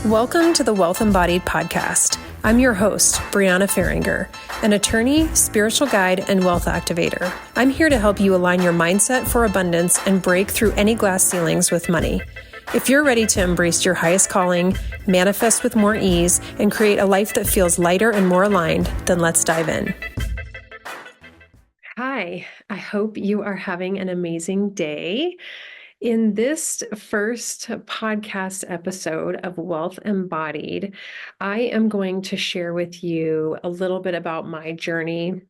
Welcome to the Wealth Embodied podcast. I'm your host, Brianna Faringer, an attorney, spiritual guide, and wealth activator. I'm here to help you align your mindset for abundance and break through any glass ceilings with money. If you're ready to embrace your highest calling, manifest with more ease, and create a life that feels lighter and more aligned, then let's dive in. Hi, I hope you are having an amazing day. In this first podcast episode of Wealth Embodied, I am going to share with you a little bit about my journey.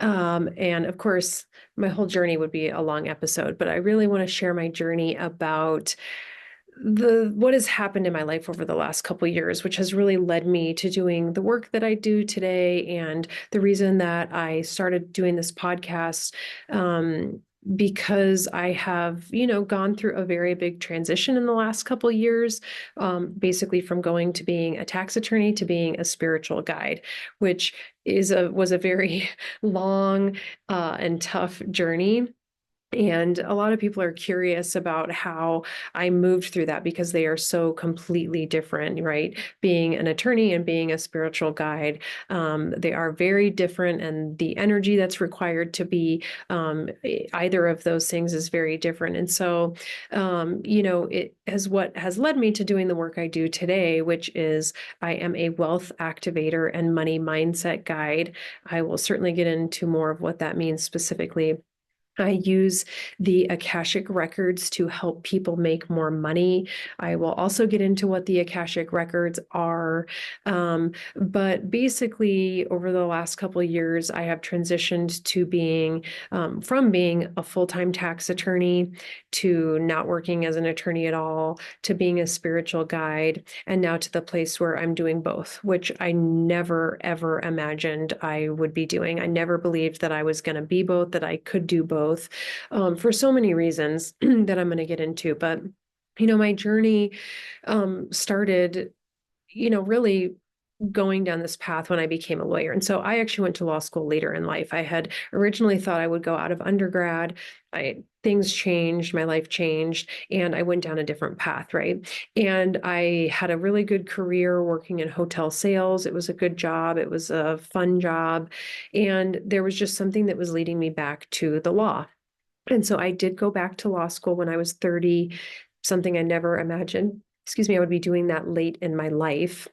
And of course, my whole journey would be a long episode, but I really want to share my journey about what has happened in my life over the last couple of years, which has really led me to doing the work that I do today. And the reason that I started doing this podcast, because I have, gone through a very big transition in the last couple of years, basically from going to being a tax attorney to being a spiritual guide, which was a very long and tough journey. And a lot of people are curious about how I moved through that because they are so completely different, right? Being an attorney and being a spiritual guide, they are very different, and the energy that's required to be either of those things is very different. And so, it is what has led me to doing the work I do today, which is I am a wealth activator and money mindset guide. I will certainly get into more of what that means specifically. I use the Akashic records to help people make more money. I will also get into what the Akashic records are. But basically, over the last couple of years, I have transitioned to being, from being a full-time tax attorney to not working as an attorney at all, to being a spiritual guide, and now to the place where I'm doing both, which I never, ever imagined I would be doing. I never believed that I was going to be both, that I could do both. For so many reasons that I'm going to get into. But, my journey started, really going down this path when I became a lawyer. And so I actually went to law school later in life. I had originally thought I would go out of undergrad. Things changed, my life changed, and I went down a different path, right? And I had a really good career working in hotel sales. It was a good job. It was a fun job. And there was just something that was leading me back to the law. And so I did go back to law school when I was 30, something I never imagined, I would be doing that late in my life.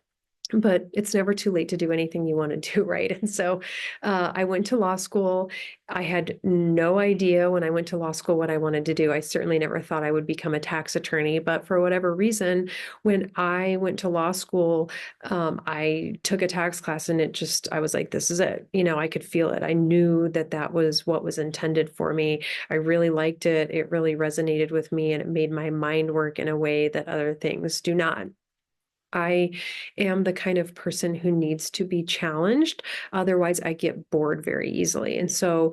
But it's never too late to do anything you want to do, right? And so I went to law school. I had no idea when I went to law school what I wanted to do. I certainly never thought I would become a tax attorney. But for whatever reason, when I went to law school, I took a tax class, and I was like, this is it. I could feel it. I knew that that was what was intended for me. I really liked it. It really resonated with me, and it made my mind work in a way that other things do not. I am the kind of person who needs to be challenged. Otherwise, I get bored very easily. And so,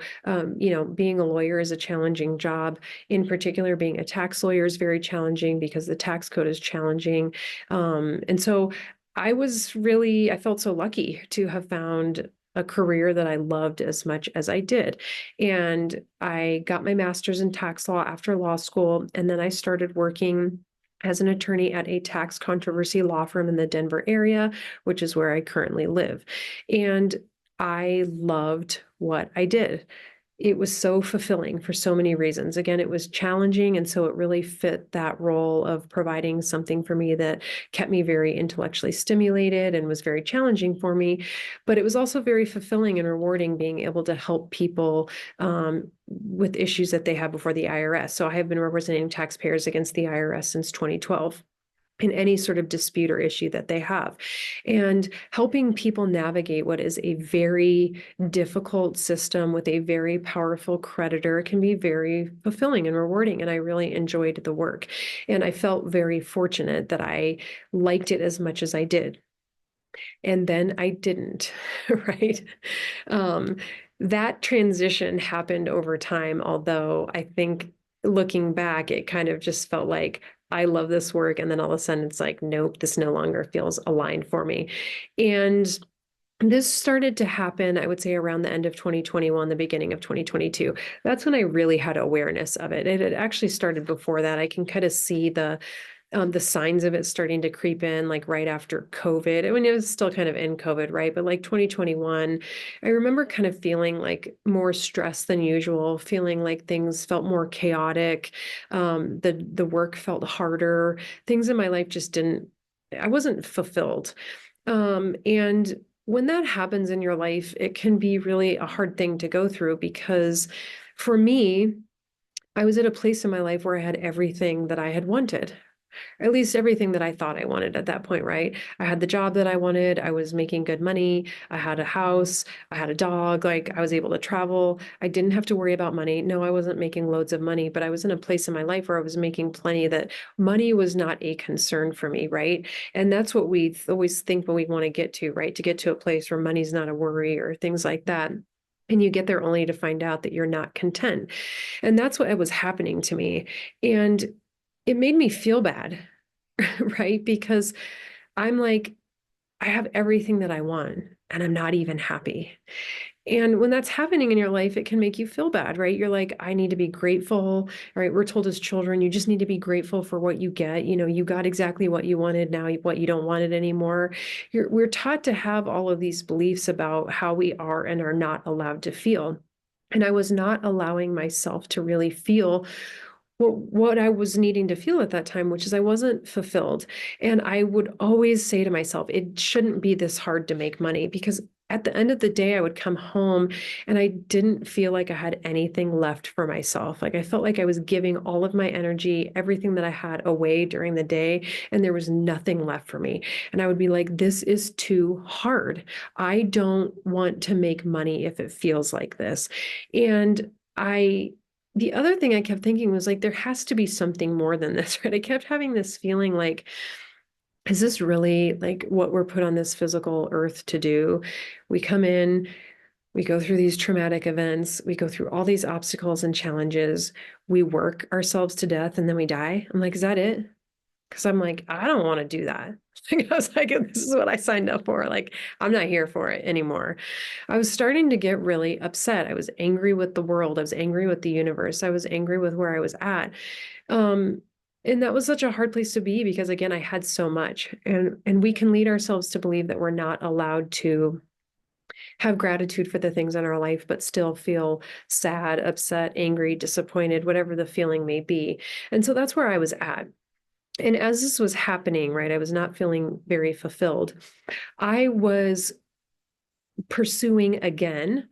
being a lawyer is a challenging job. In particular, being a tax lawyer is very challenging because the tax code is challenging. And so I felt so lucky to have found a career that I loved as much as I did. And I got my master's in tax law after law school, and then I started working as an attorney at a tax controversy law firm in the Denver area, which is where I currently live. And I loved what I did. It was so fulfilling for so many reasons. Again, it was challenging, and so it really fit that role of providing something for me that kept me very intellectually stimulated and was very challenging for me. But it was also very fulfilling and rewarding being able to help people with issues that they have before the IRS. So I have been representing taxpayers against the IRS since 2012. In any sort of dispute or issue that they have, and helping people navigate what is a very difficult system with a very powerful creditor can be very fulfilling and rewarding. And I really enjoyed the work. And I felt very fortunate that I liked it as much as I did. And then I didn't, right? That transition happened over time, although I think looking back, it kind of just felt like I love this work. And then all of a sudden it's like, nope, this no longer feels aligned for me. And this started to happen, I would say, around the end of 2021, the beginning of 2022. That's when I really had awareness of it. It had actually started before that. I can kind of see the the signs of it starting to creep in, like right after COVID. I mean, it was still kind of in COVID, right? But like 2021, I remember kind of feeling like more stress than usual, feeling like things felt more chaotic. The work felt harder. Things in my life just didn't, I wasn't fulfilled. And when that happens in your life, it can be really a hard thing to go through because for me, I was at a place in my life where I had everything that I had wanted, or at least everything that I thought I wanted at that point, right? I had the job that I wanted. I was making good money. I had a house. I had a dog. Like I was able to travel. I didn't have to worry about money. No, I wasn't making loads of money, but I was in a place in my life where I was making plenty that money was not a concern for me, right? And that's what we always think when we want to get to, right? To get to a place where money's not a worry or things like that. And you get there only to find out that you're not content. And that's what was happening to me. And it made me feel bad, right? Because I'm like, I have everything that I want and I'm not even happy. And when that's happening in your life, it can make you feel bad, right? You're like, I need to be grateful, right? We're told as children, you just need to be grateful for what you get. You know, you got exactly what you wanted. Now what you don't want it anymore. We're taught to have all of these beliefs about how we are and are not allowed to feel. And I was not allowing myself to really feel what I was needing to feel at that time, which is I wasn't fulfilled. And I would always say to myself, it shouldn't be this hard to make money because at the end of the day, I would come home and I didn't feel like I had anything left for myself. Like I felt like I was giving all of my energy, everything that I had away during the day, and there was nothing left for me. And I would be like, this is too hard. I don't want to make money if it feels like this. And the other thing I kept thinking was like, there has to be something more than this, right? I kept having this feeling like, is this really like what we're put on this physical earth to do? We come in, we go through these traumatic events, we go through all these obstacles and challenges, we work ourselves to death, and then we die. I'm like, is that it? Because I'm like, I don't want to do that. I was like, this is what I signed up for. Like, I'm not here for it anymore. I was starting to get really upset. I was angry with the world. I was angry with the universe. I was angry with where I was at. Um, and that was such a hard place to be because again, I had so much. And we can lead ourselves to believe that we're not allowed to have gratitude for the things in our life, but still feel sad, upset, angry, disappointed, whatever the feeling may be. And so that's where I was at. And as this was happening, right, I was not feeling very fulfilled. I was pursuing again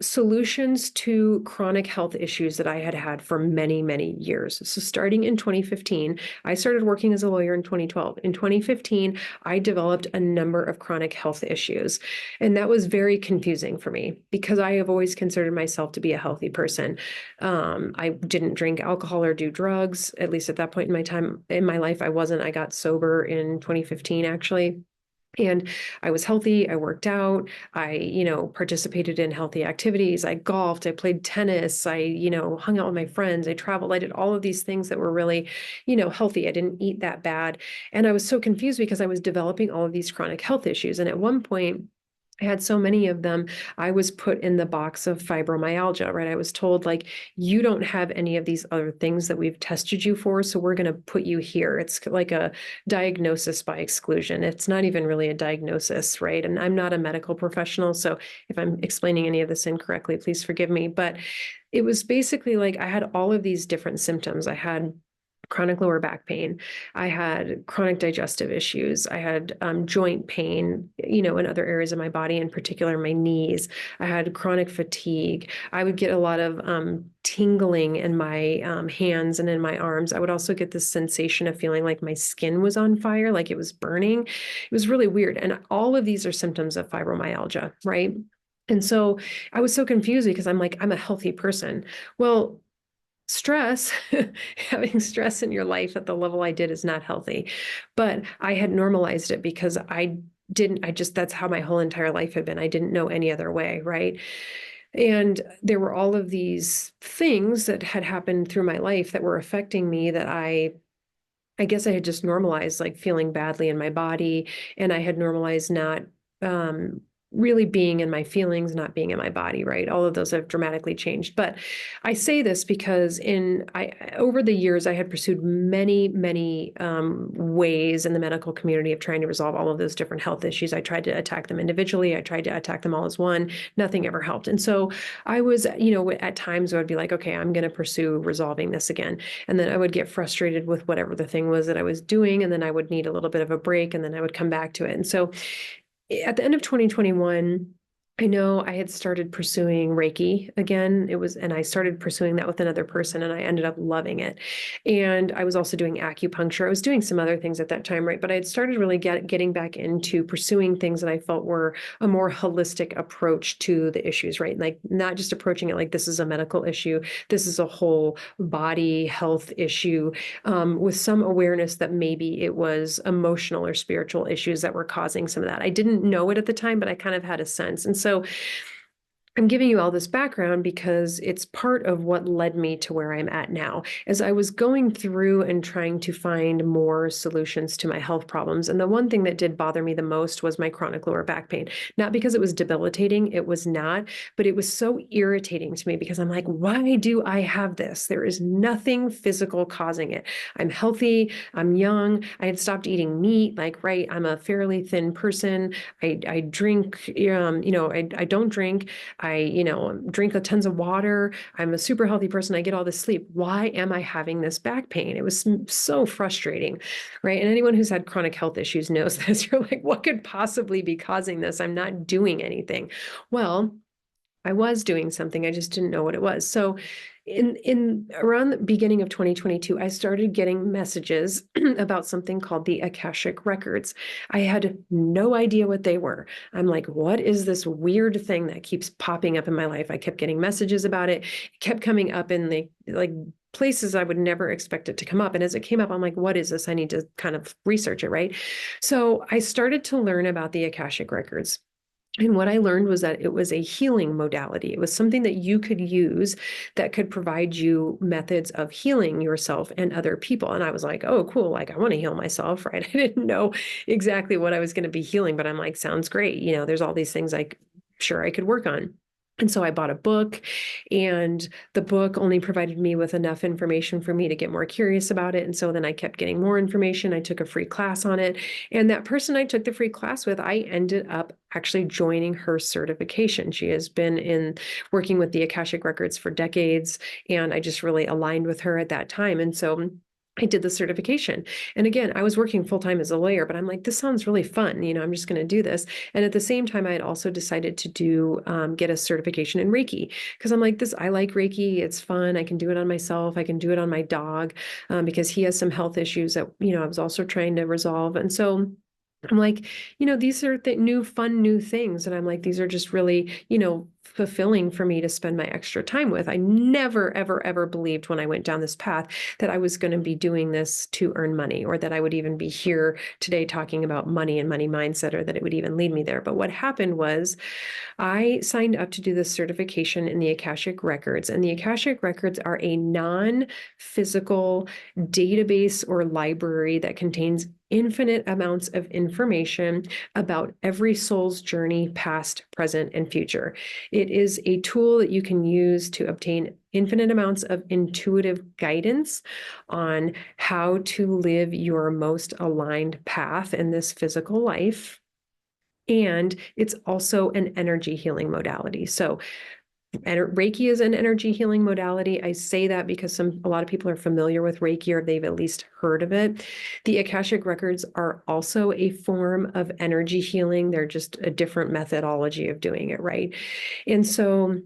solutions to chronic health issues that I had had for many, many years. So starting in 2015, I started working as a lawyer in 2012. In 2015, I developed a number of chronic health issues. And that was very confusing for me because I have always considered myself to be a healthy person. I didn't drink alcohol or do drugs, at least at that point in my time in my life, I wasn't. I got sober in 2015, actually. And I was healthy. I worked out. I participated in healthy activities. I golfed. I played tennis. I hung out with my friends. I traveled. I did all of these things that were really healthy. I didn't eat that bad. And I was so confused because I was developing all of these chronic health issues. And at one point, I had so many of them, I was put in the box of fibromyalgia, right? I was told, like, you don't have any of these other things that we've tested you for, so we're going to put you here. It's like a diagnosis by exclusion. It's not even really a diagnosis, right? And I'm not a medical professional, so if I'm explaining any of this incorrectly, please forgive me. But it was basically like I had all of these different symptoms. I had chronic lower back pain. I had chronic digestive issues. I had joint pain in other areas of my body, in particular my knees. I had chronic fatigue. I would get a lot of tingling in my hands and in my arms. I would also get this sensation of feeling like my skin was on fire, like it was burning. It was really weird. And all of these are symptoms of fibromyalgia, right? And so I was so confused because I'm like, I'm a healthy person. Well, stress, having stress in your life at the level I did is not healthy. But I had normalized it because that's how my whole entire life had been. I didn't know any other way, right? And there were all of these things that had happened through my life that were affecting me that I guess I had just normalized like feeling badly in my body, and I had normalized not really being in my feelings, not being in my body, right? All of those have dramatically changed. But I say this because over the years, I had pursued many ways in the medical community of trying to resolve all of those different health issues. I tried to attack them individually. I tried to attack them all as one. Nothing ever helped. And so I was, at times I would be like, okay, I'm going to pursue resolving this again. And then I would get frustrated with whatever the thing was that I was doing. And then I would need a little bit of a break, and then I would come back to it. And so at the end of 2021, I know I had started pursuing Reiki again. And I started pursuing that with another person, and I ended up loving it. And I was also doing acupuncture. I was doing some other things at that time, right? But I had started really getting back into pursuing things that I felt were a more holistic approach to the issues, right? Like not just approaching it like this is a medical issue, this is a whole body health issue, with some awareness that maybe it was emotional or spiritual issues that were causing some of that. I didn't know it at the time, but I kind of had a sense. And so I'm giving you all this background because it's part of what led me to where I'm at now. As I was going through and trying to find more solutions to my health problems, and the one thing that did bother me the most was my chronic lower back pain. Not because it was debilitating, it was not, but it was so irritating to me because I'm like, why do I have this? There is nothing physical causing it. I'm healthy, I'm young, I had stopped eating meat, like, right, I'm a fairly thin person. I drink, I don't drink. I drink tons of water. I'm a super healthy person. I get all this sleep. Why am I having this back pain? It was so frustrating, right? And anyone who's had chronic health issues knows this. You're like, what could possibly be causing this? I'm not doing anything. Well, I was doing something. I just didn't know what it was. So in around the beginning of 2022, I started getting messages about something called the Akashic Records. I had no idea what they were. I'm like, what is this weird thing that keeps popping up in my life? I kept getting messages about it. It kept coming up in the like places I would never expect it to come up. And as it came up, I'm like, what is this? I need to kind of research it, right? So I started to learn about the Akashic Records. And what I learned was that it was a healing modality. It was something that you could use that could provide you methods of healing yourself and other people. And I was like, oh, cool. Like, I want to heal myself, right? I didn't know exactly what I was going to be healing, but I'm like, sounds great. There's all these things sure I could work on. And so I bought a book, and the book only provided me with enough information for me to get more curious about it. And so then I kept getting more information. I took a free class on it. And that person I took the free class with, I ended up actually joining her certification. She has been working with the Akashic Records for decades, and I just really aligned with her at that time. And so I did the certification. And again, I was working full time as a lawyer, but I'm like, this sounds really fun. I'm just going to do this. And at the same time, I had also decided to get a certification in Reiki, because I'm like, I like Reiki. It's fun. I can do it on myself. I can do it on my dog, because he has some health issues that, I was also trying to resolve. And so I'm like, these are the new things. And I'm like, these are just really, fulfilling for me to spend my extra time with. I never, ever, ever believed when I went down this path that I was going to be doing this to earn money, or that I would even be here today talking about money and money mindset, or that it would even lead me there. But what happened was I signed up to do this certification in the Akashic Records, and the Akashic Records are a non-physical database or library that contains infinite amounts of information about every soul's journey, past, present, and future. It is a tool that you can use to obtain infinite amounts of intuitive guidance on how to live your most aligned path in this physical life. And it's also an energy healing modality. So Reiki is an energy healing modality. I say that because a lot of people are familiar with Reiki, or they've at least heard of it. The Akashic Records are also a form of energy healing. They're just a different methodology of doing it, right? And so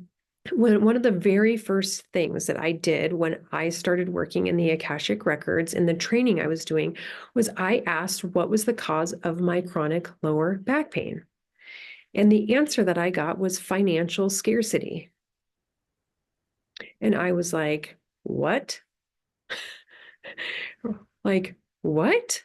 one of the very first things that I did when I started working in the Akashic Records, in the training I was doing, was I asked what was the cause of my chronic lower back pain. And the answer that I got was financial scarcity. And I was like, what? Like, what?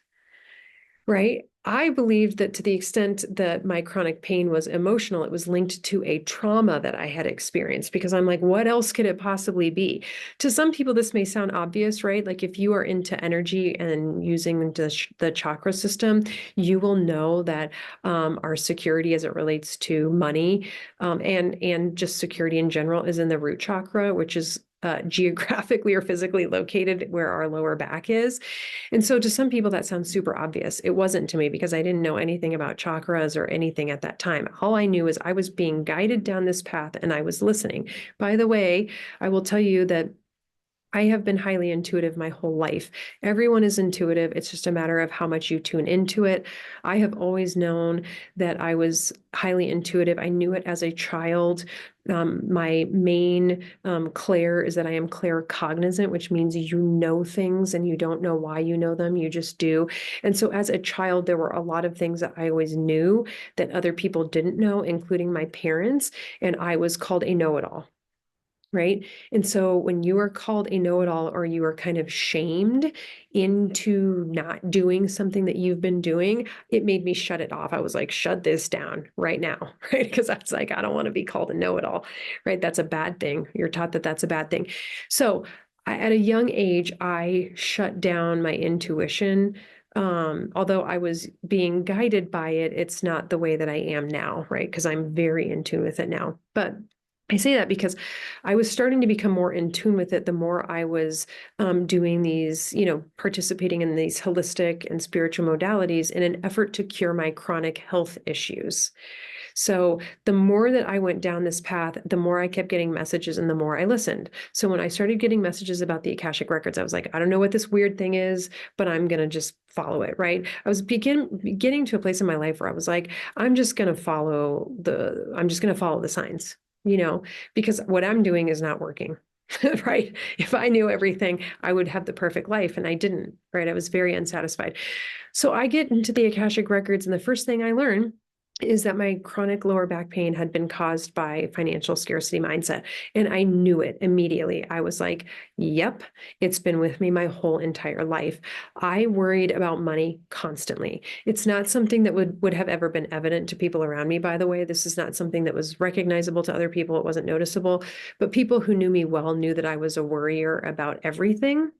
right? I believed that to the extent that my chronic pain was emotional, it was linked to a trauma that I had experienced because I'm like, what else could it possibly be? To some people, this may sound obvious, right? Like if you are into energy and using the chakra system, you will know that our security as it relates to money and just security in general is in the root chakra, which is geographically or physically located where our lower back is. And so to some people, that sounds super obvious. It wasn't to me because I didn't know anything about chakras or anything at that time. All I knew is I was being guided down this path and I was listening. By the way, I will tell you that I have been highly intuitive my whole life. Everyone is intuitive. It's just a matter of how much you tune into it. I have always known that I was highly intuitive. I knew it as a child. My main clair is that I am claircognizant, which means you know things and you don't know why you know them. You just do. And so as a child, there were a lot of things that I always knew that other people didn't know, including my parents. And I was called a know-it-all. Right. And so when you are called a know-it-all or you are kind of shamed into not doing something that you've been doing, it made me shut it off. I was like, shut this down right now. Right. Because I was like, I don't want to be called a know-it-all. Right. That's a bad thing. You're taught that that's a bad thing. So at a young age, I shut down my intuition. Although I was being guided by it, it's not the way that I am now. Right. Because I'm very in tune with it now. But I say that because I was starting to become more in tune with it the more I was doing these, participating in these holistic and spiritual modalities in an effort to cure my chronic health issues. So the more that I went down this path, the more I kept getting messages and the more I listened. So when I started getting messages about the Akashic Records, I was like, I don't know what this weird thing is, but I'm going to just follow it, right? I was getting to a place in my life where I was like, I'm just going to follow the signs, because what I'm doing is not working. Right. If I knew everything, I would have the perfect life. And I didn't, right? I was very unsatisfied. So I get into the Akashic Records, and the first thing I learn is that my chronic lower back pain had been caused by financial scarcity mindset. And I knew it immediately. I was like, yep, it's been with me my whole entire life. I worried about money constantly. It's not something that would have ever been evident to people around me, by the way. This is not something that was recognizable to other people. It wasn't noticeable. But people who knew me well knew that I was a worrier about everything.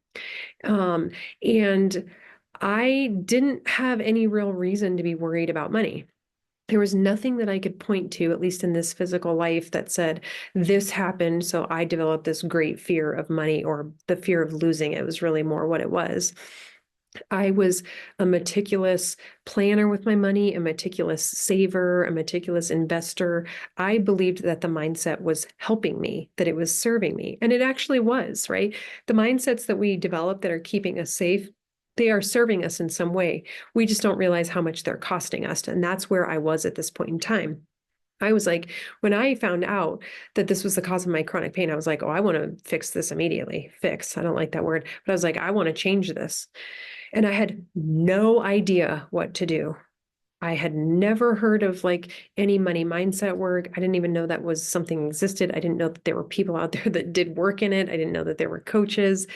And I didn't have any real reason to be worried about money. There was nothing that I could point to, at least in this physical life, that said, this happened, so I developed this great fear of money or the fear of losing. It was really more what it was. I was a meticulous planner with my money, a meticulous saver, a meticulous investor. I believed that the mindset was helping me, that it was serving me. And it actually was, right? The mindsets that we develop that are keeping us safe, they are serving us in some way. We just don't realize how much they're costing us. And that's where I was at this point in time. I was like, when I found out that this was the cause of my chronic pain, I was like, oh, I want to fix this immediately. Fix. I don't like that word, but I was like, I want to change this. And I had no idea what to do. I had never heard of like any money mindset work. I didn't even know that was something existed. I didn't know that there were people out there that did work in it. I didn't know that there were coaches.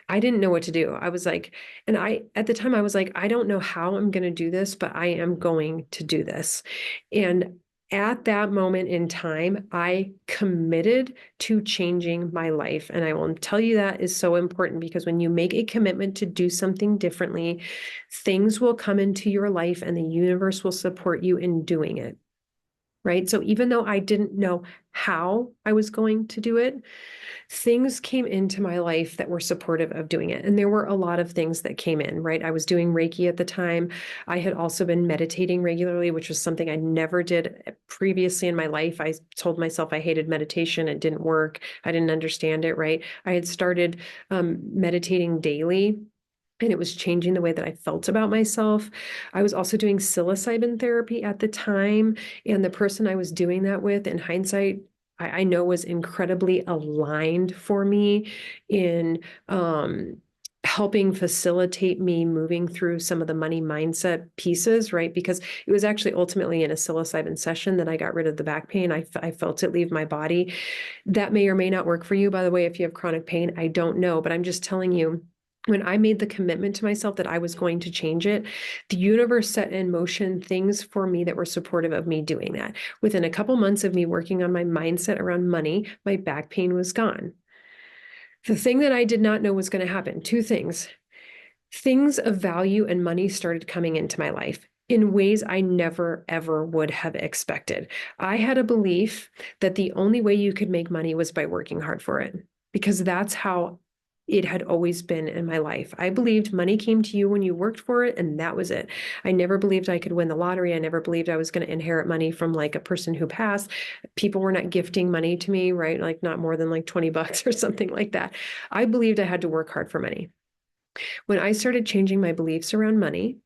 I didn't know what to do. I was like, at the time I was like, I don't know how I'm going to do this, but I am going to do this. And at that moment in time, I committed to changing my life. And I will tell you that is so important because when you make a commitment to do something differently, things will come into your life and the universe will support you in doing it. Right. So even though I didn't know how I was going to do it, things came into my life that were supportive of doing it. And there were a lot of things that came in, right? I was doing Reiki at the time. I had also been meditating regularly, which was something I never did previously in my life. I told myself I hated meditation. It didn't work. I didn't understand it, right? I had started meditating daily. And it was changing the way that I felt about myself. I was also doing psilocybin therapy at the time. And the person I was doing that with, in hindsight, I know was incredibly aligned for me in helping facilitate me moving through some of the money mindset pieces, right? Because it was actually ultimately in a psilocybin session that I got rid of the back pain. I felt it leave my body. That may or may not work for you, by the way, if you have chronic pain. I don't know, but I'm just telling you when I made the commitment to myself that I was going to change it, the universe set in motion things for me that were supportive of me doing that. Within a couple months of me working on my mindset around money, my back pain was gone. The thing that I did not know was going to happen, two things. Things of value and money started coming into my life in ways I never, ever would have expected. I had a belief that the only way you could make money was by working hard for it, because that's how it had always been in my life. I believed money came to you when you worked for it, and that was it. I never believed I could win the lottery. I never believed I was going to inherit money from like a person who passed. People were not gifting money to me, right? Like not more than like 20 bucks or something like that. I believed I had to work hard for money. When I started changing my beliefs around money,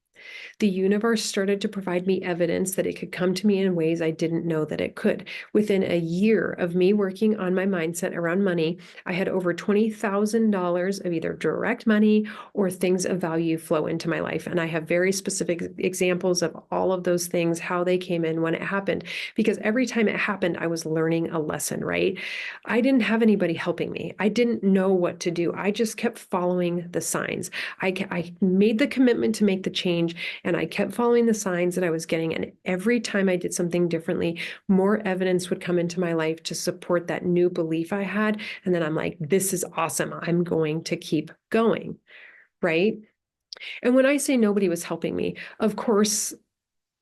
the universe started to provide me evidence that it could come to me in ways I didn't know that it could. Within a year of me working on my mindset around money, I had over $20,000 of either direct money or things of value flow into my life. And I have very specific examples of all of those things, how they came in, when it happened, because every time it happened, I was learning a lesson, right? I didn't have anybody helping me. I didn't know what to do. I just kept following the signs. I made the commitment to make the change, and I kept following the signs that I was getting. And every time I did something differently, more evidence would come into my life to support that new belief I had. And then I'm like, this is awesome. I'm going to keep going. Right. And when I say nobody was helping me, of course,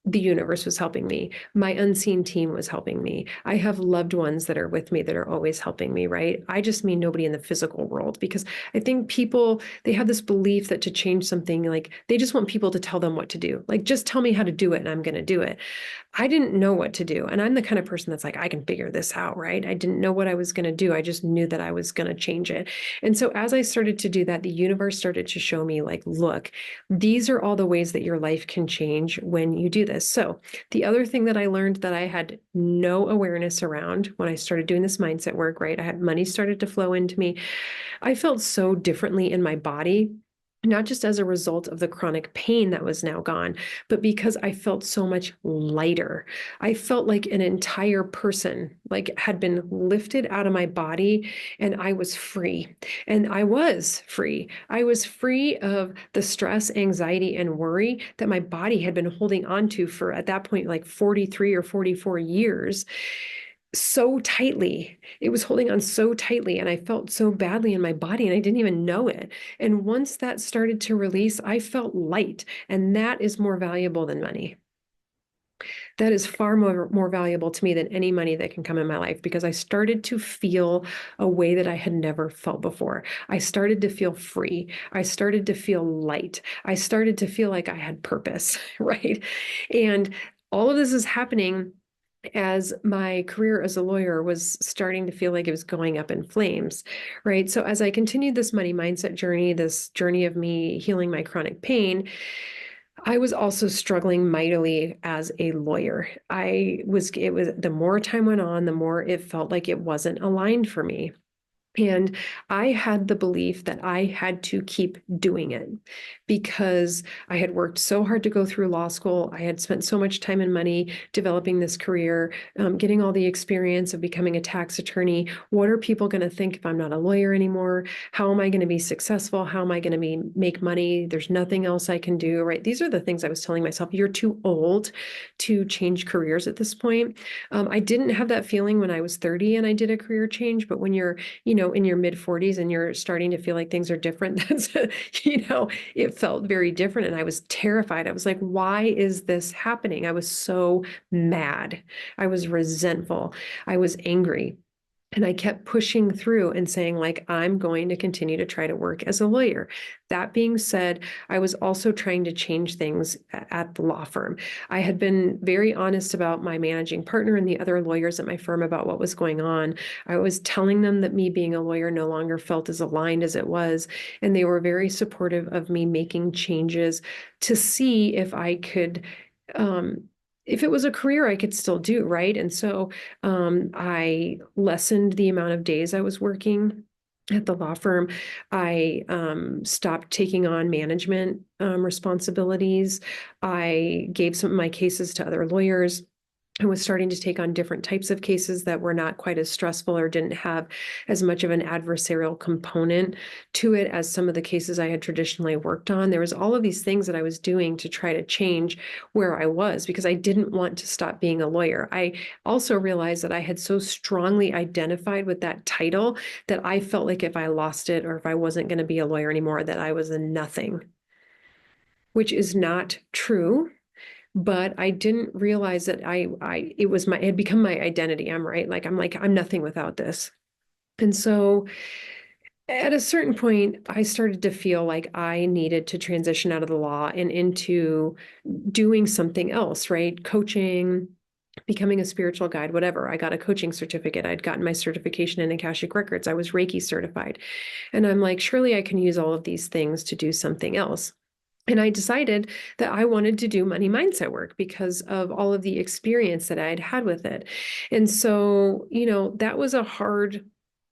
the universe was helping me. My unseen team was helping me. I have loved ones that are with me that are always helping me, right? I just mean nobody in the physical world, because I think people, they have this belief that to change something, like they just want people to tell them what to do. Like, just tell me how to do it and I'm going to do it. I didn't know what to do. And I'm the kind of person that's like, I can figure this out, right? I didn't know what I was going to do. I just knew that I was going to change it. And so as I started to do that, the universe started to show me like, look, these are all the ways that your life can change when you do this. So the other thing that I learned that I had no awareness around when I started doing this mindset work, right? I had money started to flow into me. I felt so differently in my body, not just as a result of the chronic pain that was now gone, but because I felt so much lighter. I felt like an entire person, like had been lifted out of my body, and I was free. And I was free. I was free of the stress, anxiety, and worry that my body had been holding on to for, at that point, like 43 or 44 years, so tightly. It was holding on so tightly, and I felt so badly in my body, and I didn't even know it. And once that started to release, I felt light, and that is more valuable than money. That is far more valuable to me than any money that can come in my life, because I started to feel a way that I had never felt before. I started to feel free. I started to feel light. I started to feel like I had purpose, right? And all of this is happening as my career as a lawyer was starting to feel like it was going up in flames, right? So as I continued this money mindset journey, this journey of me healing my chronic pain, I was also struggling mightily as a lawyer. It was, the more time went on, the more it felt like it wasn't aligned for me. And I had the belief that I had to keep doing it because I had worked so hard to go through law school. I had spent so much time and money developing this career, getting all the experience of becoming a tax attorney. What are people going to think if I'm not a lawyer anymore? How am I going to be successful? How am I going to make money? There's nothing else I can do, right? These are the things I was telling myself. You're too old to change careers at this point. I didn't have that feeling when I was 30 and I did a career change, but when you're in your mid 40s and you're starting to feel like things are different, that's, it felt very different. And I was terrified. I was like, why is this happening? I was so mad. I was resentful. I was angry. And I kept pushing through and saying, like, I'm going to continue to try to work as a lawyer. That being said, I was also trying to change things at the law firm. I had been very honest about my managing partner and the other lawyers at my firm about what was going on. I was telling them that me being a lawyer no longer felt as aligned as it was. And they were very supportive of me making changes to see if I could, if it was a career I could still do, right? And so I lessened the amount of days I was working at the law firm. I stopped taking on management responsibilities. I gave some of my cases to other lawyers. I was starting to take on different types of cases that were not quite as stressful or didn't have as much of an adversarial component to it as some of the cases I had traditionally worked on. There was all of these things that I was doing to try to change where I was because I didn't want to stop being a lawyer. I also realized that I had so strongly identified with that title that I felt like if I lost it or if I wasn't going to be a lawyer anymore, that I was a nothing, which is not true. But I didn't realize that it had become my identity. I'm like, I'm nothing without this. And so at a certain point, I started to feel like I needed to transition out of the law and into doing something else, right? Coaching, becoming a spiritual guide, whatever. I got a coaching certificate. I'd gotten my certification in Akashic Records. I was Reiki certified. And I'm like, surely I can use all of these things to do something else. And I decided that I wanted to do money mindset work because of all of the experience that I had had with it. And so, that was a hard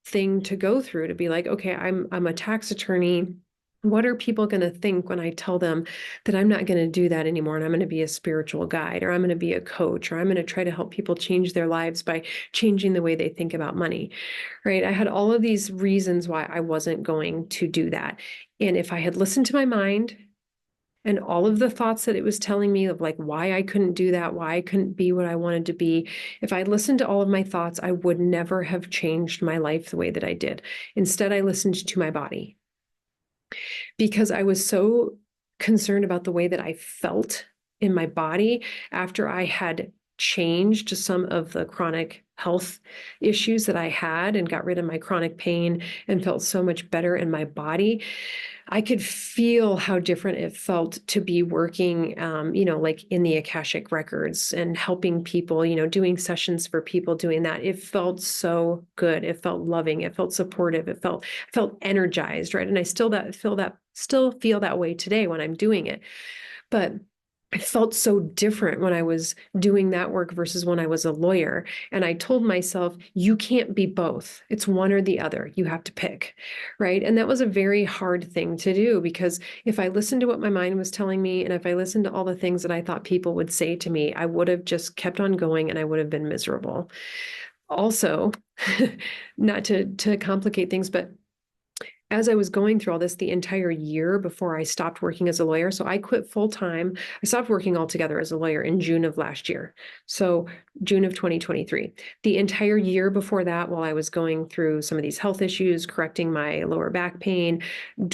thing to go through, to be like, okay, I'm a tax attorney. What are people going to think when I tell them that I'm not going to do that anymore and I'm going to be a spiritual guide, or I'm going to be a coach, or I'm going to try to help people change their lives by changing the way they think about money, right? I had all of these reasons why I wasn't going to do that. And if I had listened to my mind and all of the thoughts that it was telling me of like why I couldn't do that, why I couldn't be what I wanted to be, if I listened to all of my thoughts, I would never have changed my life the way that I did. Instead, I listened to my body because I was so concerned about the way that I felt in my body after I had changed some of the chronic health issues that I had and got rid of my chronic pain and felt so much better in my body. I could feel how different it felt to be working, like in the Akashic Records and helping people, doing sessions for people doing that. It felt so good. It felt loving. It felt supportive. It felt energized, right? And I still feel that way today when I'm doing it. But it felt so different when I was doing that work versus when I was a lawyer. And I told myself, you can't be both. It's one or the other. You have to pick, right? And that was a very hard thing to do because if I listened to what my mind was telling me, and if I listened to all the things that I thought people would say to me, I would have just kept on going and I would have been miserable. Also, not to complicate things, but as I was going through all this, the entire year before I stopped working as a lawyer, so I quit full time. I stopped working altogether as a lawyer in June of last year. So June of 2023. The entire year before that, while I was going through some of these health issues, correcting my lower back pain,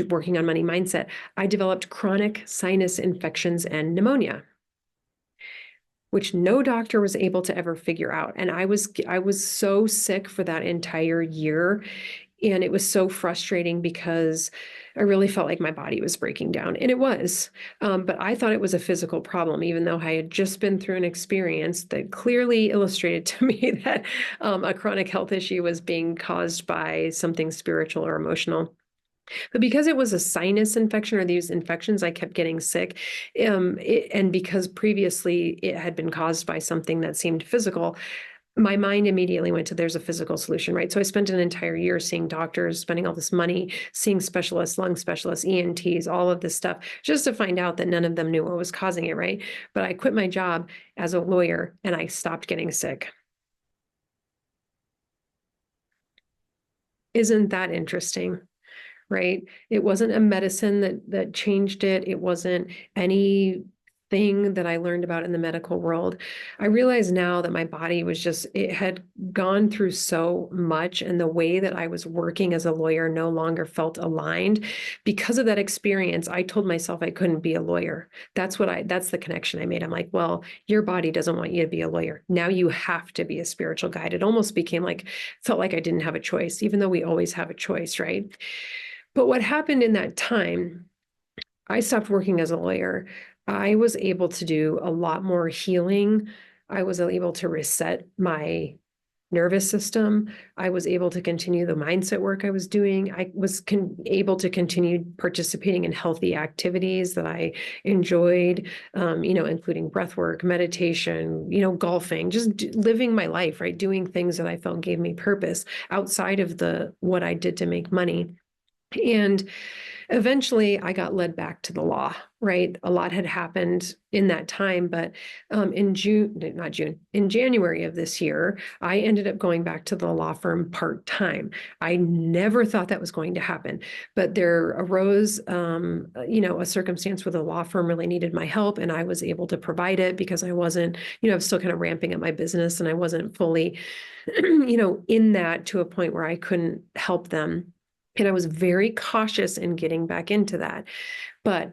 working on money mindset, I developed chronic sinus infections and pneumonia, which no doctor was able to ever figure out. And I was so sick for that entire year. And it was so frustrating because I really felt like my body was breaking down. And it was. But I thought it was a physical problem, even though I had just been through an experience that clearly illustrated to me that a chronic health issue was being caused by something spiritual or emotional. But because it was a sinus infection or these infections, I kept getting sick. And because previously it had been caused by something that seemed physical, my mind immediately went to there's a physical solution, right? So I spent an entire year seeing doctors, spending all this money, seeing specialists, lung specialists, ENTs, all of this stuff, just to find out that none of them knew what was causing it, right? But I quit my job as a lawyer and I stopped getting sick. Isn't that interesting? Right? It wasn't a medicine that changed it. It wasn't anything that I learned about in the medical world. I realize now that my body was it had gone through so much, and the way that I was working as a lawyer no longer felt aligned. Because of that experience, I told myself I couldn't be a lawyer. That's the connection I made. I'm like, well, your body doesn't want you to be a lawyer. Now you have to be a spiritual guide. It almost felt like I didn't have a choice, even though we always have a choice, right? But what happened in that time, I stopped working as a lawyer. I was able to do a lot more healing. I was able to reset my nervous system. I was able to continue the mindset work I was doing. I was able to continue participating in healthy activities that I enjoyed, including breath work, meditation, golfing, just living my life, right? Doing things that I felt gave me purpose outside of what I did to make money. And eventually I got led back to the law, right? A lot had happened in that time, but in January of this year, I ended up going back to the law firm part-time. I never thought that was going to happen, but there arose, a circumstance where the law firm really needed my help, and I was able to provide it because I wasn't, I was still kind of ramping up my business, and I wasn't fully, in that to a point where I couldn't help them. And I was very cautious in getting back into that. But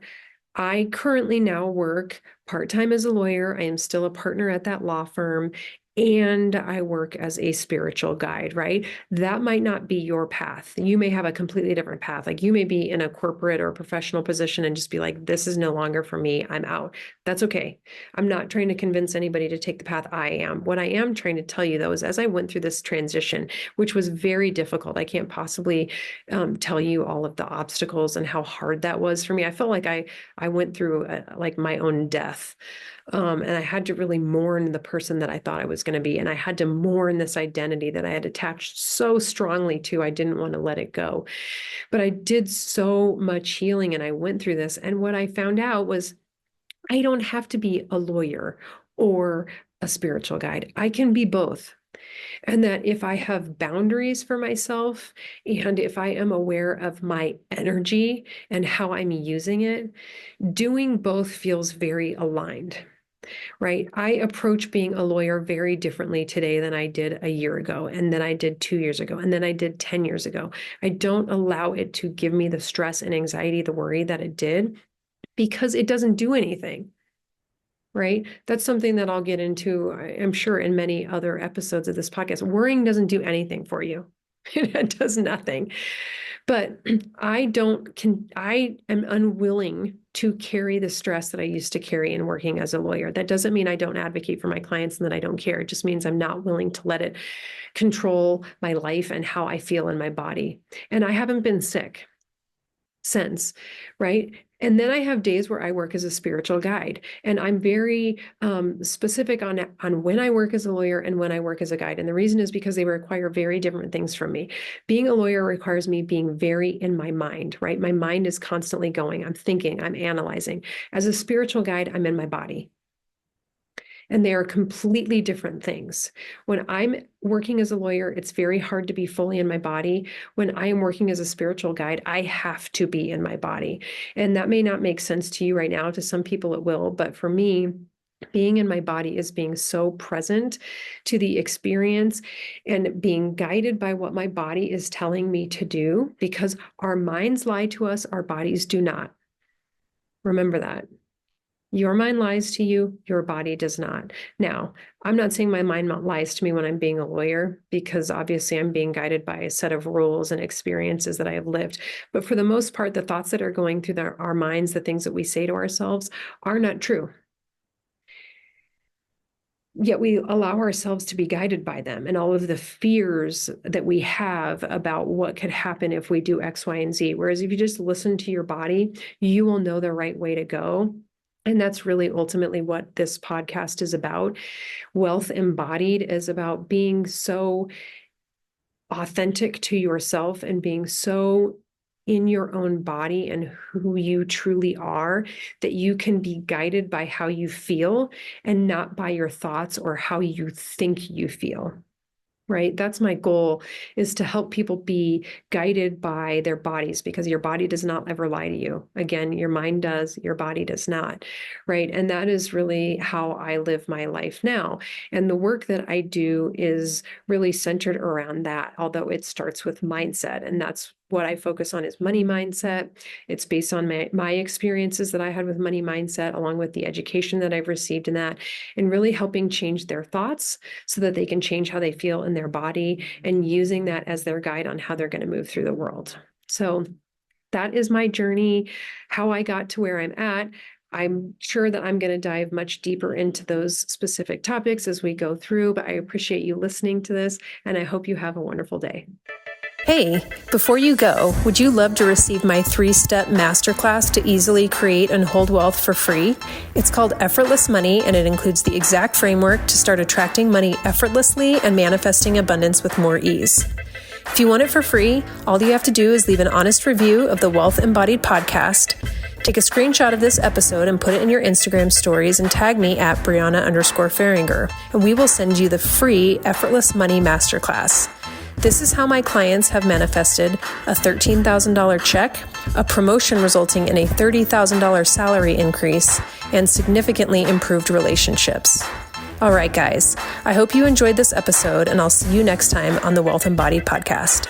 I currently now work part-time as a lawyer. I am still a partner at that law firm, and I work as a spiritual guide, right? That might not be your path. You may have a completely different path. Like you may be in a corporate or professional position and just be like, this is no longer for me. I'm out. That's okay. I'm not trying to convince anybody to take the path I am. What I am trying to tell you, though, is as I went through this transition, which was very difficult, I can't possibly tell you all of the obstacles and how hard that was for me. I felt like I went through like my own death. And I had to really mourn the person that I thought I was going to be. And I had to mourn this identity that I had attached so strongly to. I didn't want to let it go. But I did so much healing, and I went through this. And what I found out was I don't have to be a lawyer or a spiritual guide. I can be both. And that if I have boundaries for myself, and if I am aware of my energy and how I'm using it, doing both feels very aligned. Right? I approach being a lawyer very differently today than I did a year ago, and then I did 2 years ago, and then I did 10 years ago. I don't allow it to give me the stress and anxiety, the worry that it did, because it doesn't do anything. Right? That's something that I'll get into, I'm sure, in many other episodes of this podcast. Worrying doesn't do anything for you. It does nothing. But I am unwilling to carry the stress that I used to carry in working as a lawyer. That doesn't mean I don't advocate for my clients and that I don't care. It just means I'm not willing to let it control my life and how I feel in my body. And I haven't been sick since, right? And then I have days where I work as a spiritual guide, and I'm very specific on when I work as a lawyer and when I work as a guide. And the reason is because they require very different things from me. Being a lawyer requires me being very in my mind, right? My mind is constantly going. I'm thinking, I'm analyzing. As a spiritual guide, I'm in my body. And they are completely different things. When I'm working as a lawyer, it's very hard to be fully in my body. When I am working as a spiritual guide, I have to be in my body. And that may not make sense to you right now. To some people it will, but for me, being in my body is being so present to the experience and being guided by what my body is telling me to do, because our minds lie to us, our bodies do not. Remember that. Your mind lies to you, your body does not. Now, I'm not saying my mind lies to me when I'm being a lawyer, because obviously I'm being guided by a set of rules and experiences that I have lived. But for the most part, the thoughts that are going through our minds, the things that we say to ourselves, are not true. Yet we allow ourselves to be guided by them, and all of the fears that we have about what could happen if we do X, Y, and Z. Whereas if you just listen to your body, you will know the right way to go. And that's really ultimately what this podcast is about. Wealth Embodied is about being so authentic to yourself and being so in your own body and who you truly are, that you can be guided by how you feel and not by your thoughts or how you think you feel. Right? That's my goal, is to help people be guided by their bodies, because your body does not ever lie to you. Again, your mind does, your body does not. Right? And that is really how I live my life now. And the work that I do is really centered around that, although it starts with mindset. And that's what I focus on, is money mindset. It's based on my experiences that I had with money mindset, along with the education that I've received in that, and really helping change their thoughts so that they can change how they feel in their body, and using that as their guide on how they're going to move through the world. So that is my journey, how I got to where I'm at. I'm sure that I'm going to dive much deeper into those specific topics as we go through, but I appreciate you listening to this, and I hope you have a wonderful day. Hey, before you go, would you love to receive my 3-step masterclass to easily create and hold wealth for free? It's called Effortless Money, and it includes the exact framework to start attracting money effortlessly and manifesting abundance with more ease. If you want it for free, all you have to do is leave an honest review of the Wealth Embodied podcast, take a screenshot of this episode and put it in your Instagram stories and tag me at Brianna_Faringer, and we will send you the free Effortless Money Masterclass. This is how my clients have manifested a $13,000 check, a promotion resulting in a $30,000 salary increase, and significantly improved relationships. All right, guys, I hope you enjoyed this episode, and I'll see you next time on the Wealth Embodied podcast.